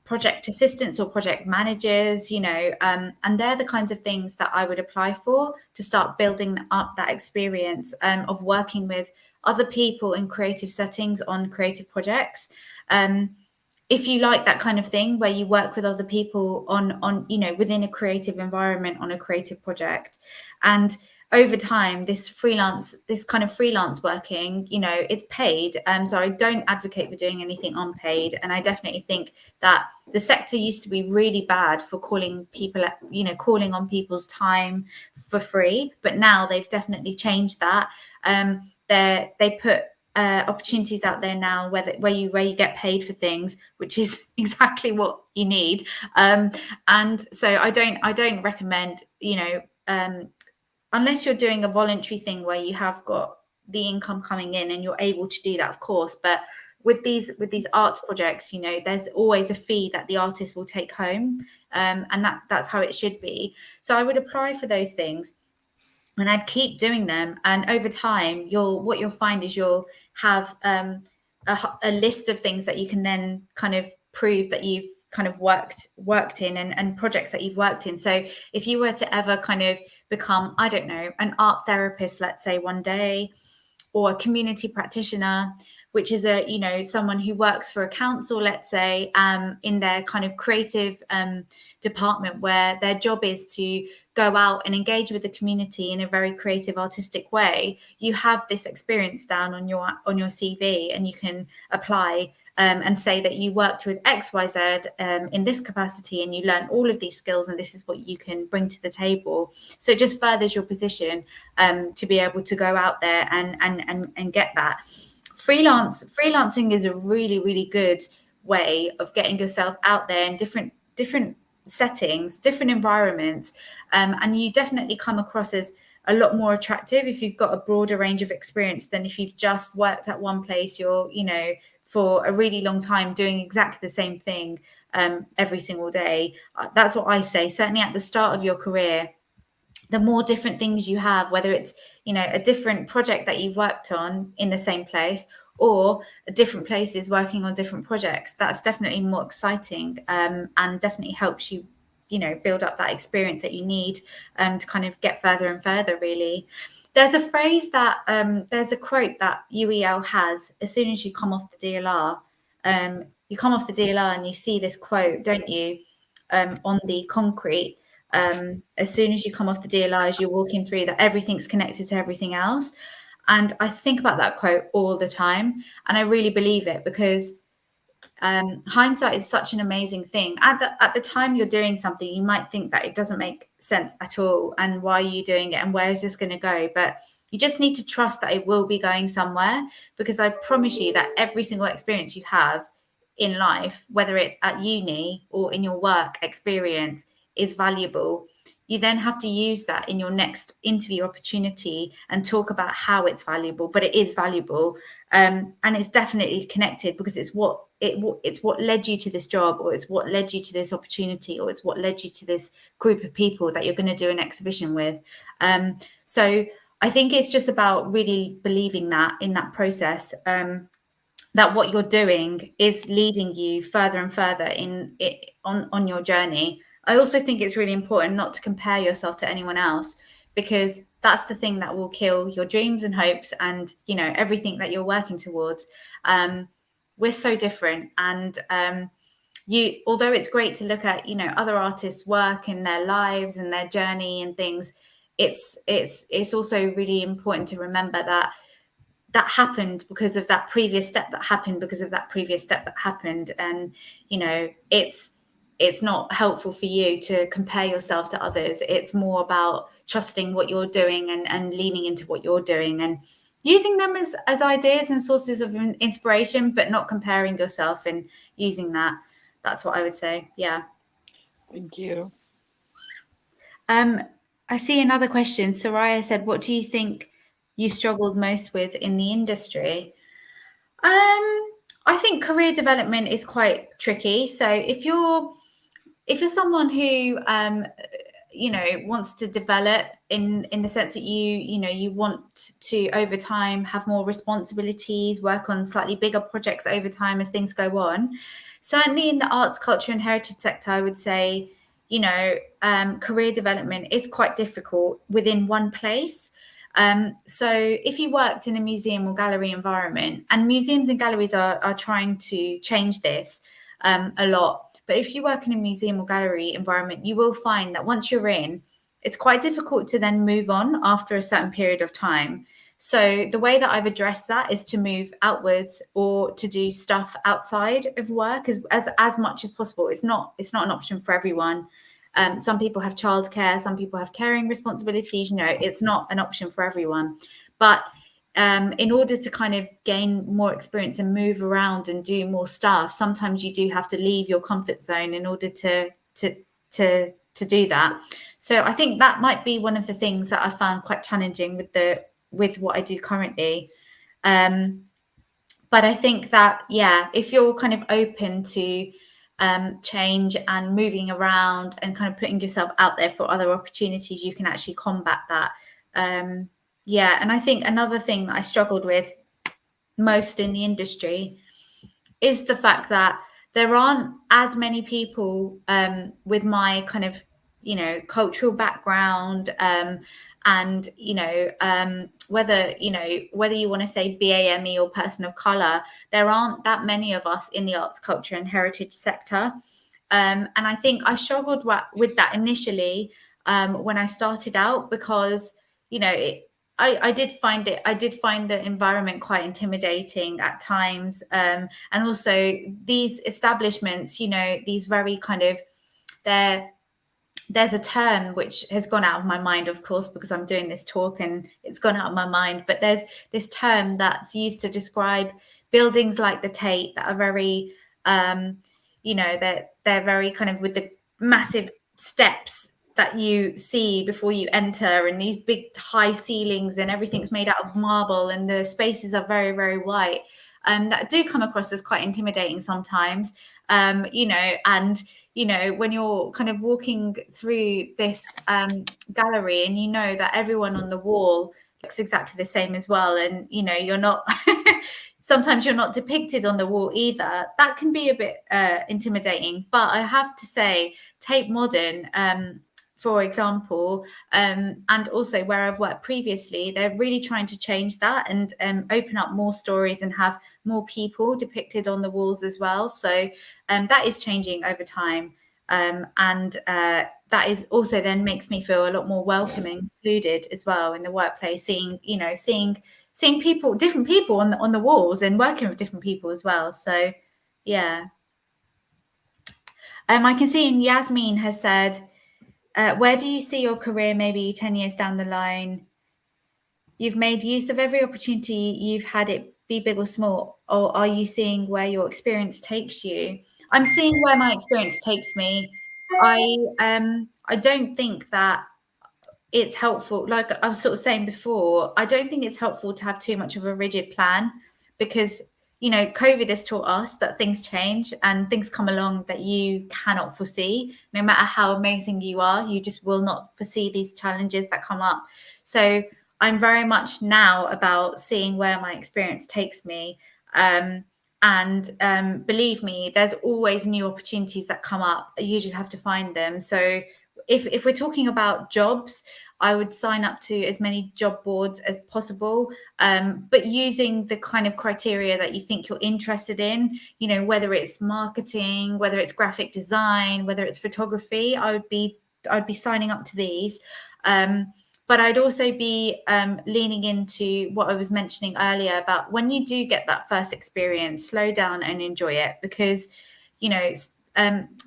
project assistants or project managers, you know, and they're the kinds of things that I would apply for to start building up that experience of working with other people in creative settings on creative projects. If you like that kind of thing where you work with other people on you know, within a creative environment on a creative project, and over time this kind of freelance working, you know, it's paid, so I don't advocate for doing anything unpaid. And I definitely think that the sector used to be really bad for calling people, you know, calling on people's time for free, but now they've definitely changed that. They put opportunities out there now where you get paid for things, which is exactly what you need. And so I don't recommend, you know, unless you're doing a voluntary thing where you have got the income coming in and you're able to do that, of course. But with these arts projects, you know, there's always a fee that the artist will take home, and that's how it should be. So I would apply for those things, and I'd keep doing them. And over time, what you'll find is you'll have a list of things that you can then kind of prove that you've kind of worked in, and projects that you've worked in. So if you were to ever kind of become, I don't know, an art therapist, let's say one day, or a community practitioner, which is a, you know, someone who works for a council, let's say, in their kind of creative department, where their job is to go out and engage with the community in a very creative, artistic way, you have this experience down on your CV, and you can apply and say that you worked with XYZ in this capacity, and you learned all of these skills, and this is what you can bring to the table. So it just furthers your position to be able to go out there and get that. Freelancing is a really, really good way of getting yourself out there in different settings, different environments, and you definitely come across as a lot more attractive if you've got a broader range of experience than if you've just worked at one place, you're, you know, for a really long time doing exactly the same thing every single day. That's what I say. Certainly at the start of your career, the more different things you have, whether it's, you know, a different project that you've worked on in the same place, or different places working on different projects, that's definitely more exciting, and definitely helps you, you know, build up that experience that you need to kind of get further and further, really. There's a phrase that there's a quote that UEL has as soon as you come off the DLR. You come off the DLR and you see this quote, don't you, on the concrete. As soon as you come off the DLR, as you're walking through, that everything's connected to everything else. And I think about that quote all the time, and I really believe it, because hindsight is such an amazing thing. At the time you're doing something, you might think that it doesn't make sense at all, and why are you doing it, and where is this going to go? But you just need to trust that it will be going somewhere, because I promise you that every single experience you have in life, whether it's at uni or in your work experience, is valuable. You then have to use that in your next interview opportunity and talk about how it's valuable, but it is valuable, and it's definitely connected, because it's what led you to this job, or it's what led you to this opportunity, or it's what led you to this group of people that you're going to do an exhibition with. So I think it's just about really believing that in that process, that what you're doing is leading you further and further on your journey. I also think it's really important not to compare yourself to anyone else, because that's the thing that will kill your dreams and hopes, and, you know, everything that you're working towards. We're so different, and although it's great to look at, you know, other artists' work and their lives and their journey and things, it's also really important to remember that happened because of that previous step that happened because of that previous step that happened. And, you know, it's not helpful for you to compare yourself to others. It's more about trusting what you're doing and leaning into what you're doing and using them as ideas and sources of inspiration, but not comparing yourself and using that. That's what I would say. Yeah. Thank you. I see another question. Soraya said, what do you think you struggled most with in the industry? I think career development is quite tricky. So if you're someone who wants to develop in the sense that you want to over time have more responsibilities, work on slightly bigger projects over time as things go on, certainly in the arts, culture and heritage sector, I would say career development is quite difficult within one place. So if you worked in a museum or gallery environment, and museums and galleries are trying to change this a lot, but if you work in a museum or gallery environment, you will find that once you're in, it's quite difficult to then move on after a certain period of time. So the way that I've addressed that is to move outwards or to do stuff outside of work as much as possible. It's not an option for everyone. Some people have childcare, some people have caring responsibilities. It's not an option for everyone. But in order to kind of gain more experience and move around and do more stuff, sometimes you do have to leave your comfort zone in order to do that. So I think that might be one of the things that I found quite challenging with what I do currently. But I think that, if you're kind of open to change and moving around and kind of putting yourself out there for other opportunities, you can actually combat that. And I think another thing that I struggled with most in the industry is the fact that there aren't as many people with my kind of, cultural background and, whether you want to say BAME or person of color, there aren't that many of us in the arts, culture and heritage sector. And I think I struggled with that initially when I started out, because, I did find the environment quite intimidating at times. And also these establishments, these very kind of, there's a term which has gone out of my mind, of course, because I'm doing this talk and it's gone out of my mind. But there's this term that's used to describe buildings like the Tate that are very, they're very kind of with the massive steps that you see before you enter, and these big high ceilings, and everything's made out of marble, and the spaces are very, very white. That do come across as quite intimidating sometimes, and when you're kind of walking through this gallery and that everyone on the wall looks exactly the same as well, and you're not sometimes you're not depicted on the wall either, that can be a bit intimidating. But I have to say, Tate Modern, for example, and also where I've worked previously, they're really trying to change that and open up more stories and have more people depicted on the walls as well. So that is changing over time. And that is also then makes me feel a lot more welcome and included as well in the workplace, seeing people, different people on the walls, and working with different people as well. So I can see Yasmin has said, where do you see your career maybe 10 years down the line? You've made use of every opportunity you've had, it be big or small, or are you seeing where your experience takes you? I'm seeing where my experience takes me. I don't think that it's helpful. Like I was sort of saying before, I don't think it's helpful to have too much of a rigid plan, because COVID has taught us that things change and things come along that you cannot foresee. No matter how amazing you are, you just will not foresee these challenges that come up. So I'm very much now about seeing where my experience takes me. And believe me, there's always new opportunities that come up. You just have to find them. So if we're talking about jobs, I would sign up to as many job boards as possible, but using the kind of criteria that you think you're interested in, whether it's marketing, whether it's graphic design, whether it's photography, I'd be signing up to these. But I'd also be leaning into what I was mentioning earlier about when you do get that first experience, slow down and enjoy it, because,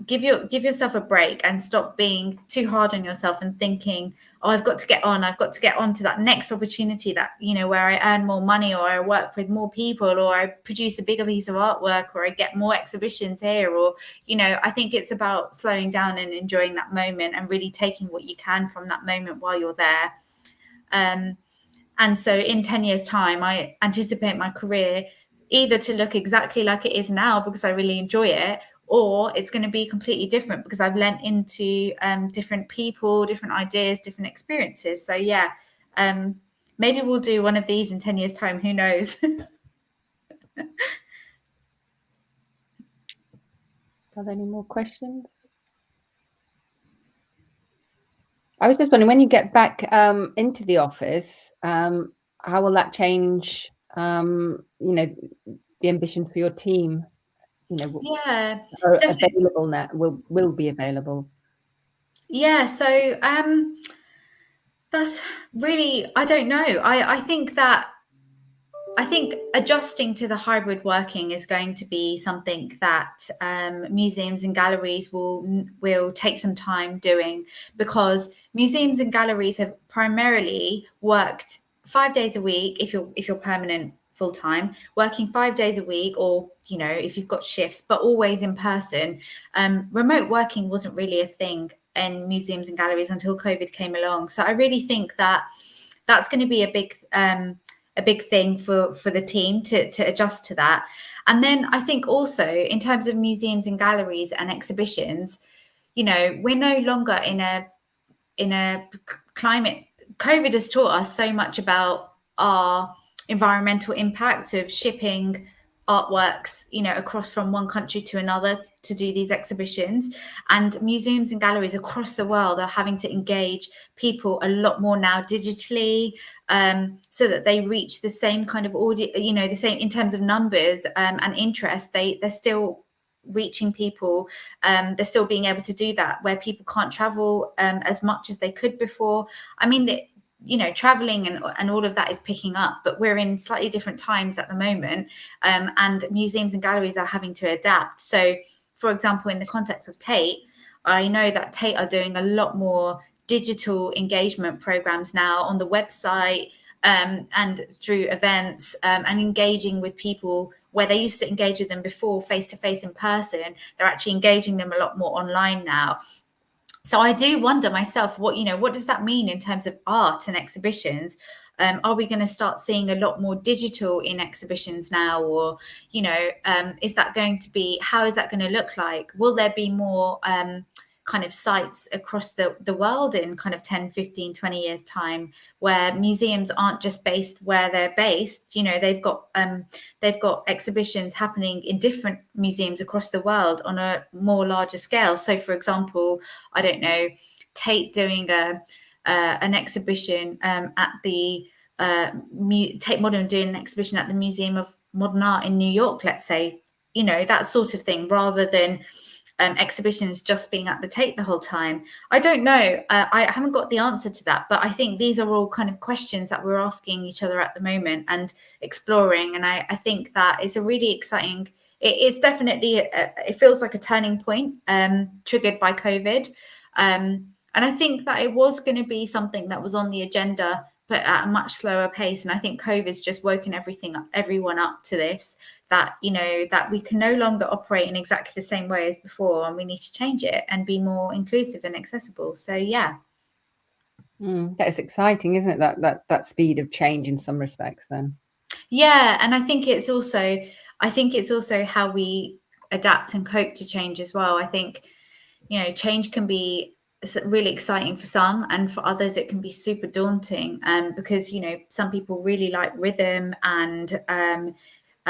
give yourself a break and stop being too hard on yourself and thinking, oh, I've got to get on to that next opportunity that, you know, where I earn more money, or I work with more people, or I produce a bigger piece of artwork, or I get more exhibitions here, or, you know, I think it's about slowing down and enjoying that moment and really taking what you can from that moment while you're there. And so in 10 years time, I anticipate my career either to look exactly like it is now because I really enjoy it, or it's going to be completely different because I've lent into different people, different ideas, different experiences. So yeah, maybe we'll do one of these in 10 years time. Who knows? Are there any more questions? I was just wondering, when you get back into the office, how will that change, you know, the ambitions for your team? You know, Yeah, are definitely. available now, will be available. Yeah, so that's really, I don't know. I think adjusting to the hybrid working is going to be something that museums and galleries will take some time doing, because museums and galleries have primarily worked 5 days a week if you're permanent full-time, working 5 days a week, or, you know, if you've got shifts, but always in person. Remote working wasn't really a thing in museums and galleries until COVID came along. So I really think that that's going to be a big thing for the team to adjust to that. And then I think also in terms of museums and galleries and exhibitions, you know, we're no longer in a climate. COVID has taught us so much about our environmental impact of shipping artworks, you know, across from one country to another to do these exhibitions. And museums and galleries across the world are having to engage people a lot more now digitally, so that they reach the same kind of audience, you know, the same in terms of numbers and interest. They're still reaching people. They're still being able to do that where people can't travel as much as they could before. I mean, you know, traveling and all of that is picking up, but we're in slightly different times at the moment, and museums and galleries are having to adapt. So, for example, in the context of Tate, I know that Tate are doing a lot more digital engagement programs now on the website, and through events, and engaging with people where they used to engage with them before face to face in person. They're actually engaging them a lot more online now. So I do wonder myself, what does that mean in terms of art and exhibitions? Are we going to start seeing a lot more digital in exhibitions now? Or, you know, is that going to be, how is that going to look like? Will there be more kind of sites across the world in kind of 10, 15, 20 years time, where museums aren't just based where they're based? You know, they've got exhibitions happening in different museums across the world on a more larger scale. So, for example, I don't know, Tate doing an exhibition at the Tate Modern doing an exhibition at the Museum of Modern Art in New York, let's say, you know, that sort of thing, rather than exhibitions just being at the Tate the whole time. I don't know. I haven't got the answer to that, but I think these are all kind of questions that we're asking each other at the moment and exploring. And I think that it's a really exciting, it's definitely, it feels like a turning point triggered by COVID. And I think that it was going to be something that was on the agenda, but at a much slower pace. And I think COVID's just woken everyone up to this, that, you know, that we can no longer operate in exactly the same way as before, and we need to change it and be more inclusive and accessible. So yeah. That is exciting, isn't it? That speed of change in some respects then. Yeah, and I think it's also how we adapt and cope to change as well. I think, you know, change can be really exciting for some, and for others it can be super daunting, because, you know, some people really like rhythm and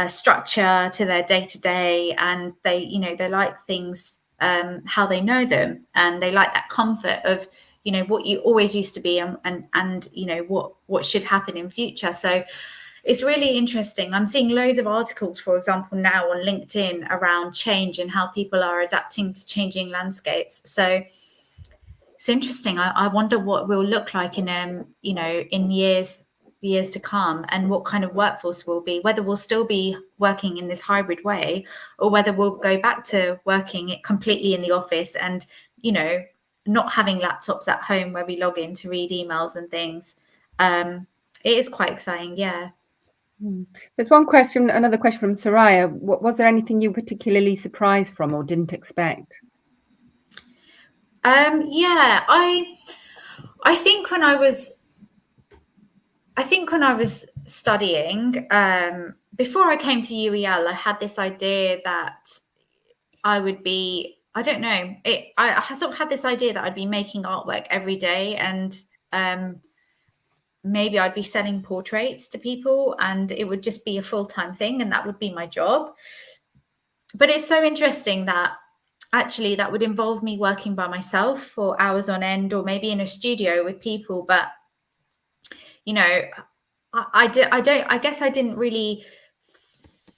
structure to their day-to-day, and they like things how they know them, and they like that comfort of, you know, what you always used to be, and you know what should happen in future. So it's really interesting. I'm seeing loads of articles, for example, now on LinkedIn around change and how people are adapting to changing landscapes. So it's interesting. I wonder what we'll look like in years years to come, and what kind of workforce will be, whether we'll still be working in this hybrid way, or whether we'll go back to working it completely in the office and, you know, not having laptops at home where we log in to read emails and things. It is quite exciting, yeah. There's one question, another question from Soraya. Was there anything you were particularly surprised from or didn't expect? Yeah, I think when I was studying, before I came to UEL, I had this idea that I would be, I don't know, I sort of had this idea that I'd be making artwork every day, and maybe I'd be selling portraits to people, and it would just be a full-time thing, and that would be my job. But it's so interesting that actually that would involve me working by myself for hours on end, or maybe in a studio with people. But, you know, I guess I didn't really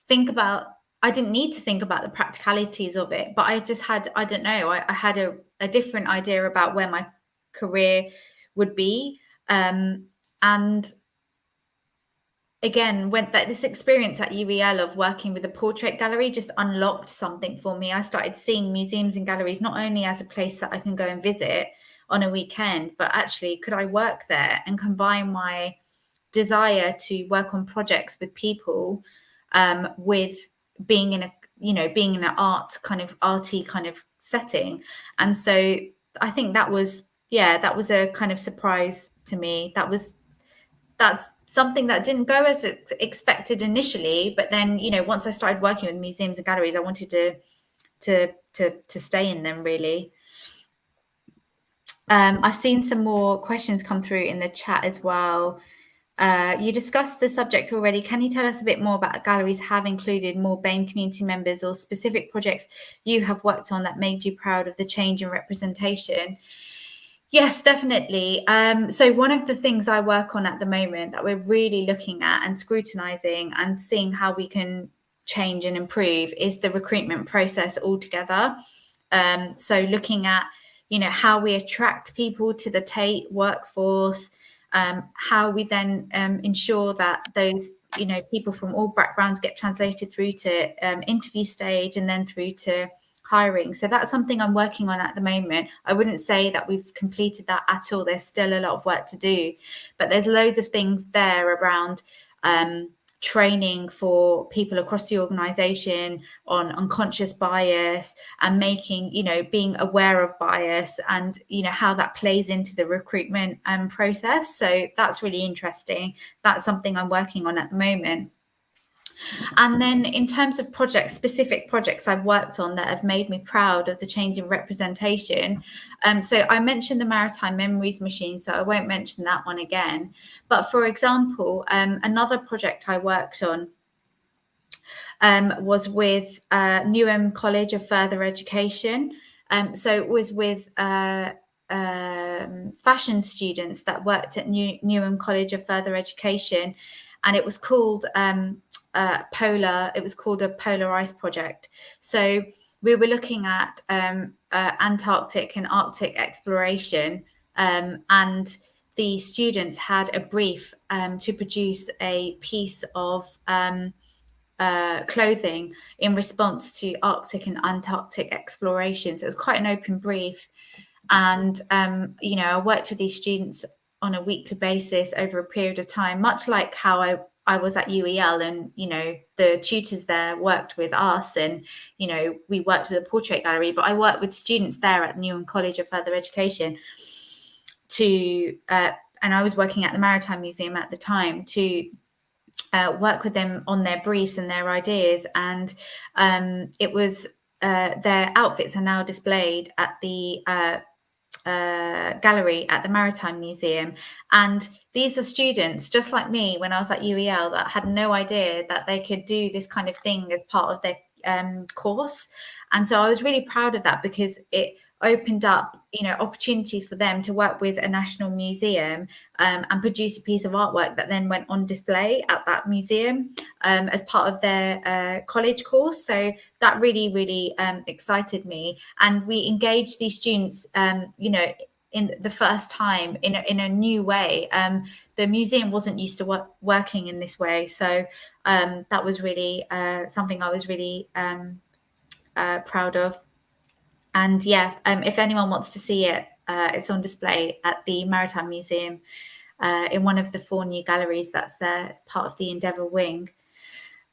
think about, I didn't need to think about the practicalities of it, but I just had, I don't know, I had a different idea about where my career would be. And again, when this experience at UEL of working with a portrait gallery just unlocked something for me. I started seeing museums and galleries not only as a place that I can go and visit on a weekend, but actually, could I work there and combine my desire to work on projects with people with being in a, you know, being in an arty kind of setting. And so I think that was a kind of surprise to me. That's something that didn't go as expected initially, but then, you know, once I started working with museums and galleries, I wanted to stay in them, really. I've seen some more questions come through in the chat as well. You discussed the subject already. Can you tell us a bit more about galleries have included more BAME community members, or specific projects you have worked on that made you proud of the change in representation? Yes, definitely. So one of the things I work on at the moment that we're really looking at and scrutinizing and seeing how we can change and improve is the recruitment process altogether. So looking at, you know, how we attract people to the Tate workforce, how we then ensure that those, you know, people from all backgrounds get translated through to interview stage and then through to hiring. So that's something I'm working on at the moment. I wouldn't say that we've completed that at all. There's still a lot of work to do, but there's loads of things there around training for people across the organization on unconscious bias, and making, you know, being aware of bias, and, you know, how that plays into the recruitment process. So that's really interesting. That's something I'm working on at the moment. And then in terms of projects, specific projects I've worked on that have made me proud of the change in representation. So I mentioned the Maritime Memories Machine, so I won't mention that one again. But for example, another project I worked on was with Newham College of Further Education. So it was with fashion students that worked at Newham College of Further Education, and it was called Polar. It was called a Polar Ice Project. So we were looking at Antarctic and Arctic exploration, and the students had a brief to produce a piece of clothing in response to Arctic and Antarctic exploration. So it was quite an open brief. And, you know, I worked with these students on a weekly basis over a period of time, much like how I was at UEL, and, you know, the tutors there worked with us, and, you know, we worked with a portrait gallery, but I worked with students there at Newham College of Further Education and I was working at the Maritime Museum at the time, to work with them on their briefs and their ideas. And it was their outfits are now displayed at the gallery at the Maritime Museum, and these are students just like me when I was at UEL that had no idea that they could do this kind of thing as part of their course. And so I was really proud of that, because it opened up, you know, opportunities for them to work with a national museum and produce a piece of artwork that then went on display at that museum as part of their college course. So that really, really excited me. And we engaged these students, you know, in the first time in a new way. the museum wasn't used to working in this way. So that was really something I was really proud of. And yeah, if anyone wants to see it, it's on display at the Maritime Museum in one of the 4 new galleries that's there, part of the Endeavour wing.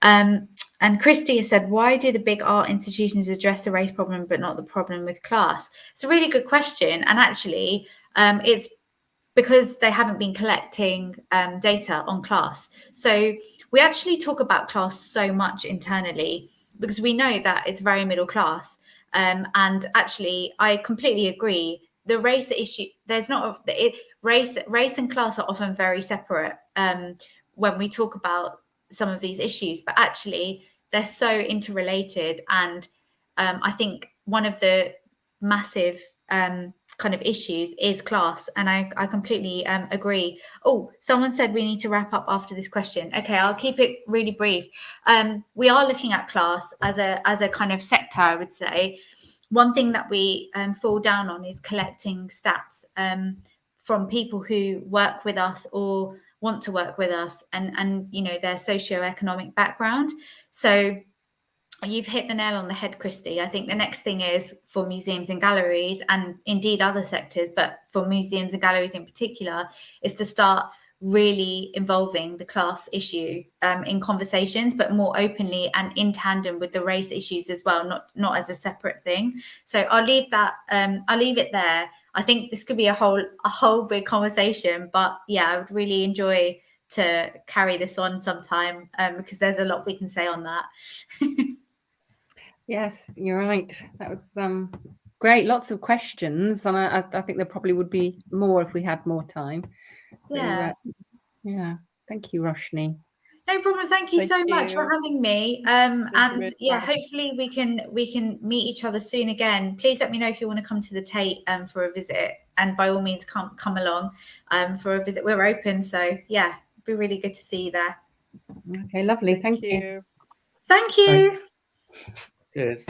And Christy has said, why do the big art institutions address the race problem but not the problem with class? It's a really good question. And actually, it's because they haven't been collecting data on class. So we actually talk about class so much internally because we know that it's very middle class. And actually, I completely agree. The race issue, there's not race and class are often very separate when we talk about some of these issues, but actually they're so interrelated. And I think one of the massive kind of issues is class, and I completely agree. Oh, someone said we need to wrap up after this question. Okay, I'll keep it really brief. We are looking at class as a kind of sector, I would say. One thing that we fall down on is collecting stats from people who work with us or want to work with us, and you know, their socioeconomic background. So you've hit the nail on the head, Christy. I think the next thing is for museums and galleries, and indeed other sectors, but for museums and galleries in particular, is to start really involving the class issue in conversations, but more openly and in tandem with the race issues as well, not as a separate thing. So I'll leave it there. I think this could be a whole big conversation, but yeah, I would really enjoy to carry this on sometime because there's a lot we can say on that. Yes, you're right. That was great. Lots of questions, and I think there probably would be more if we had more time. Yeah. So, yeah. Thank you, Roshni. No problem. Thank you so much for having me. And yeah, hopefully we can meet each other soon again. Please let me know if you want to come to the Tate for a visit, and by all means come along for a visit. We're open, so yeah, it'd be really good to see you there. Okay, lovely. Thank you. Thank you. Thanks. Cheers.